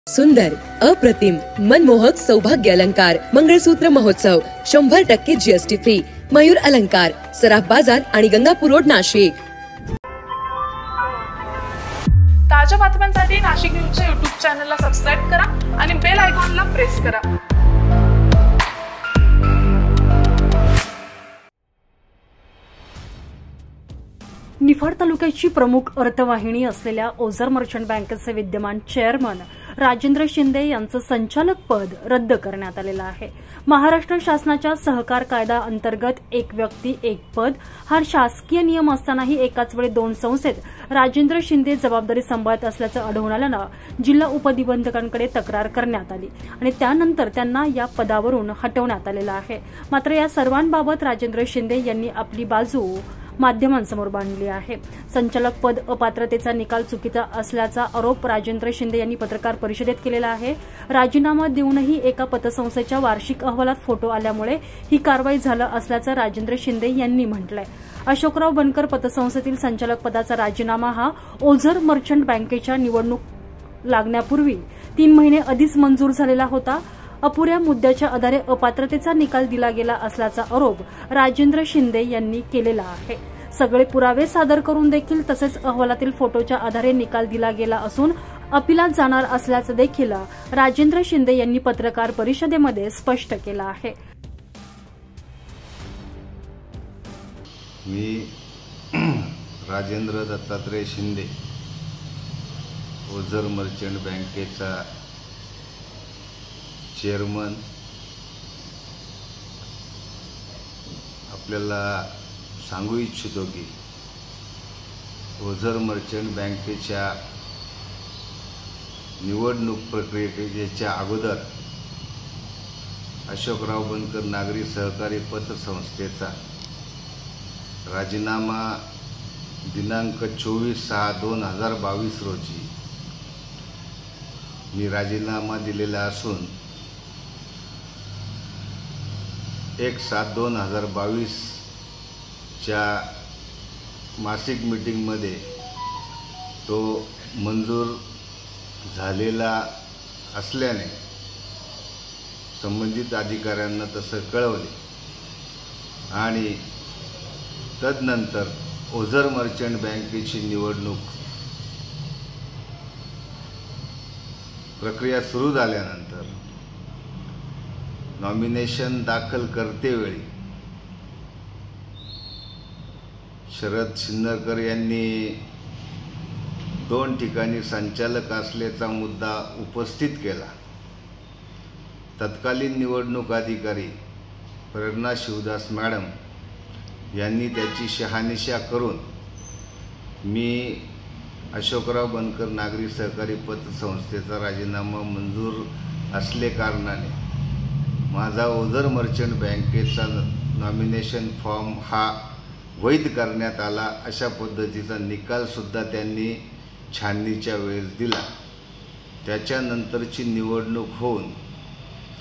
सुंदर, अप्रतिम, मनमोहक सौभाग्य अलंकार मंगळसूत्र महोत्सव 100% जीएसटी फ्री. मयूर अलंकार, सराफ बाजार आणि गंगापूर रोड, नाशिक. ताज्या बातम्यांसाठी नाशिक न्यूजच्या YouTube चॅनलला सबस्क्राइब करा आणि बेल आयकॉनला प्रेस करा. निफाड तालुक्याची प्रमुख अर्थवाहिनी असलेल्या ओझर मर्चंट बँकेचे विद्यमान चेअरमन राजेंद्र शिंदे यांचं संचालक पद रद्द करण्यात आलेलं आहे. महाराष्ट्र शासनाच्या सहकार कायदा अंतर्गत एक व्यक्ती एक पद हा शासकीय नियम असतानाही एकाच वेळी दोन संस्थेत राजेंद्र शिंदे जबाबदारी सांभाळत असल्याचं आढळून आल्यानं जिल्हा उपनिबंधकांकडे तक्रार करण्यात आली आणि त्यानंतर त्यांना या पदावरून हटवण्यात आलेलं आहे. मात्र या सर्वांबाबत राजेंद्र शिंदे यांनी आपली बाजू माध्यमांसमोर मांडली आहे. संचालक पद अपात्रतेचा निकाल चुकीचा असल्याचा आरोप राजेंद्र शिंदे यांनी पत्रकार परिषदेत केलेला आहे. राजीनामा देऊनही एका पतसंस्थेच्या वार्षिक अहवालात फोटो आल्यामुळे ही कारवाई झालं असल्याचं राजेंद्र शिंदे यांनी म्हटलंय. अशोकराव बनकर पतसंस्थेतील संचालक पदाचा राजीनामा हा ओझर मर्चंट बँकेच्या निवडणूक लागण्यापूर्वी 3 महिने आधीच मंजूर झालेला होता. अपुऱ्या मुद्द्याच्या आधारे अपात्रतेचा निकाल दिला गेला असल्याचा आरोप राजेंद्र शिंदे यांनी केलेला आहे. सगळे पुरावे सादर करून देखील तसेच अहवालातील फोटोच्या आधारे निकाल दिला गेला असून अपिलात जाणार असल्याचं देखील राजेंद्र शिंदे यांनी पत्रकार परिषदेमध्ये स्पष्ट केलं आहे. मी राजेंद्र दत्तात्रय शिंदे, ओझर मर्चंट बँकेचा चेअरमन, आपल्याला सांगू इच्छितो की ओझर मर्चंट बँकेच्या निवडणूक प्रक्रियेच्या अगोदर अशोकराव बनकर नागरी सहकारी पतसंस्थेचा राजीनामा दिनांक 24/6/2022 रोजी मी राजीनामा दिलेला असून 1/7/2022 च्या मासिक मीटिंगमध्ये तो मंजूर झालेला असल्याने संबंधित अधिकाऱ्यांना तसं कळवले आणि तदनंतर ओझर मर्चंट बँकेची निवडणूक प्रक्रिया सुरू झाल्यानंतर नॉमिनेशन दाखल करतेवेळी शरद शिन्नरकर यांनी 2 ठिकाणी संचालक असल्याचा मुद्दा उपस्थित केला. तत्कालीन निवडणूक अधिकारी प्रेरणा शिवदास मॅडम यांनी त्याची शहानिशा करून मी अशोकराव बनकर नागरी सहकारी पतसंस्थेचा राजीनामा मंजूर असल्याकारणाने माझा ओझर मर्चंट बँकेचा नॉमिनेशन फॉर्म हा वैध करण्यात आला अशा पद्धतीचा निकालसुद्धा त्यांनी छाननीच्या वेळेस दिला. त्याच्यानंतरची निवडणूक होऊन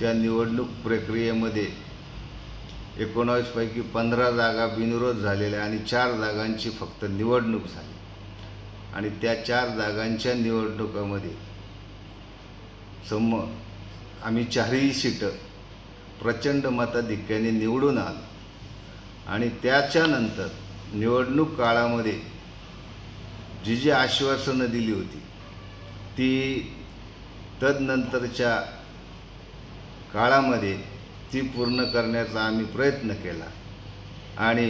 त्या निवडणूक प्रक्रियेमध्ये 19 पैकी 15 जागा बिनविरोध झालेल्या आणि 4 जागांची फक्त निवडणूक झाली आणि त्या 4 जागांच्या निवडणुकामध्ये आम्ही 4ही सीटं प्रचंड मताधिक्याने निवडून आलो आणि त्याच्यानंतर निवडणूक काळामध्ये जी आश्वासनं दिली होती ती तदनंतरच्या काळामध्ये ती पूर्ण करण्याचा आम्ही प्रयत्न केला आणि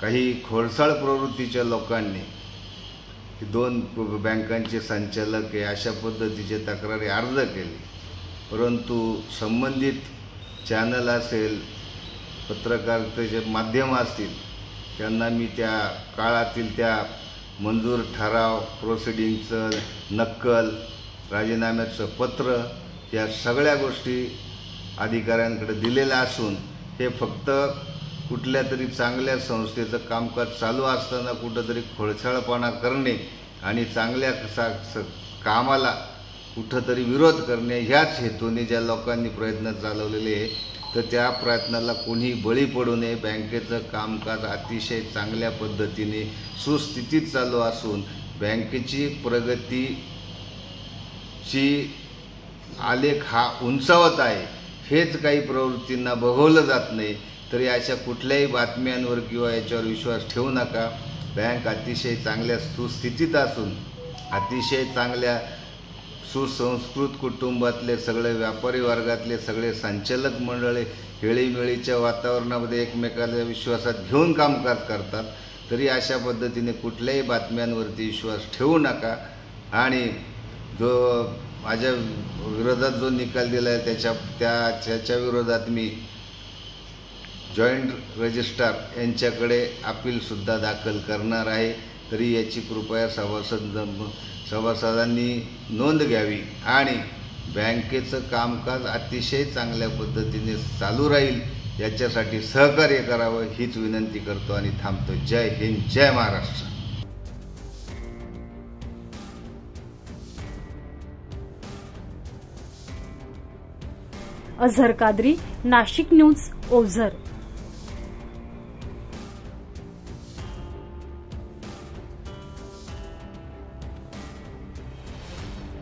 काही खोडसाळ प्रवृत्तीच्या लोकांनी 2 बँकांचे संचालक आहे अशा पद्धतीचे तक्रारी अर्ज केले. परंतु संबंधित चॅनल असेल, पत्रकारितेचे माध्यम असतील त्यांना मी त्या काळातील त्या मंजूर ठराव, प्रोसिडिंगचं नक्कल, राजीनाम्याचं पत्र या सगळ्या गोष्टी अधिकाऱ्यांकडे दिलेल्या असून हे फक्त कुठल्या तरी चांगल्या संस्थेचं कामकाज चालू असताना कुठंतरी खोडसाळपणा करणे आणि चांगल्या कामाला कुठंतरी विरोध करणे ह्याच हेतूने ज्या लोकांनी प्रयत्न चालवलेले आहे तर त्या प्रयत्नाला कोणी बळी पडू नये. बँकेचं कामकाज अतिशय चांगल्या पद्धतीने सुस्थितीत चालू असून बँकेची प्रगतीची आलेख हा उंचावत आहे हेच काही प्रवृत्तींना बघवलं जात नाही, तरी अशा कुठल्याही बातम्यांवर किंवा याच्यावर विश्वास ठेवू नका. बँक अतिशय चांगल्या सुस्थितीत असून अतिशय चांगल्या सुसंस्कृत कुटुंबातले सगळे व्यापारी वर्गातले सगळे संचालक मंडळी खेळीमेळीच्या वातावरणामध्ये एकमेकाला विश्वासात घेऊन कामकाज करतात. तरी अशा पद्धतीने कुठल्याही बातम्यांवरती विश्वास ठेवू नका. आणि जो माझ्या विरोधात जो निकाल दिला आहे त्याच्या विरोधात मी जॉईंट रजिस्ट्रार यांच्याकडे अपीलसुद्धा दाखल करणार आहे. तरी याची कृपया सभासदांनी नोंद घ्यावी आणि बँकेचं कामकाज अतिशय चांगल्या पद्धतीने चालू राहील याच्यासाठी सहकार्य करावं हीच विनंती करतो आणि थांबतो. जय हिंद, जय महाराष्ट्र. अझहर कादरी, नाशिक न्यूज, ओझर.